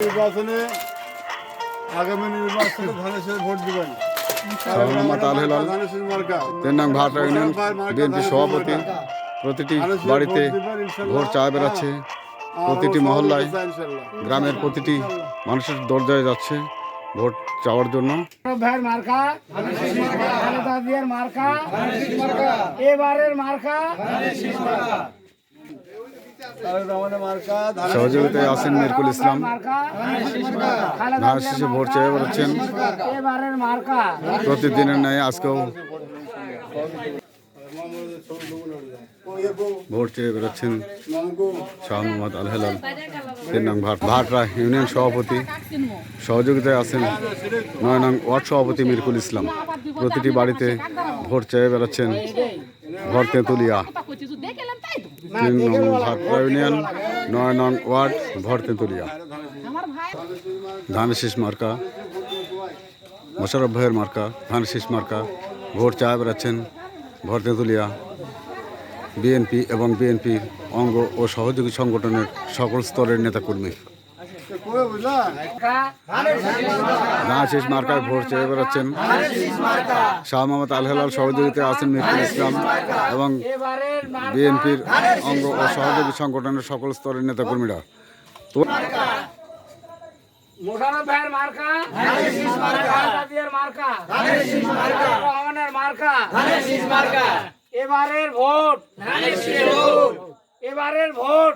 নির্বাচনে আগামী নির্বাচনে ধানের ভোট দিবেন। মোহাম্মদ আল হেলাল তেনাং ভাটা ইউনিয়ন বিএনপি সভাপতি প্রতিটি বাড়িতে ভোট চা বেড়াচ্ছে, প্রতিটি মহল্লায় গ্রামের প্রতিটি মানুষের দরজায় যাচ্ছে ভোট চাওয়ার জন্য। সহযোগিতায় আছেন মিরকুল ইসলাম, ধানের শীষে ভোট চেয়ে বেড়াচ্ছেন প্রতিদিনের ন্যায় আজকেও ভোট চেয়ে বেড়াচ্ছেন শাহ মোহাম্মদ আল হেলাল তেনাং ভাটরা ইউনিয়ন সভাপতি। সহযোগিতায় আছেন ৯ নং ওয়ার্ড সভাপতি মিরকুল ইসলাম। প্রতিটি বাড়িতে ভোট চেয়ে বেড়াচ্ছেন ভর তেঁতুলিয়া ৩ নং ভাটরা ইউনিয়ন ৯ নং ওয়ার্ড ভর তেঁতুলিয়া। ধানের শীষ মার্কা, মোশাররফ ভাইয়ের মার্কা ধানের শীষ মার্কা। ভোট চেয়ে বেড়াচ্ছেন ভর তেঁতুলিয়া বিএনপি এবং বিএনপির অঙ্গ ও সহযোগী সংগঠনের সকল স্তরের নেতাকর্মী। ধানের শীষ মার্কায় ভোট চেয়ে বেড়াচ্ছেন শাহ মোহাম্মদ আল হেলাল। সহযোগিতায় আছেন মিরকুল ইসলাম এবং বিএনপির অঙ্গ ও সহযোগী সংগঠনের সকল স্তরের নেতাকর্মীরা। তো মোশাররফ ভাইয়ের মার্কা, সাদিয়ার মার্কা, রহমানের মার্কা, এবারের ভোট, এবারের ভোট।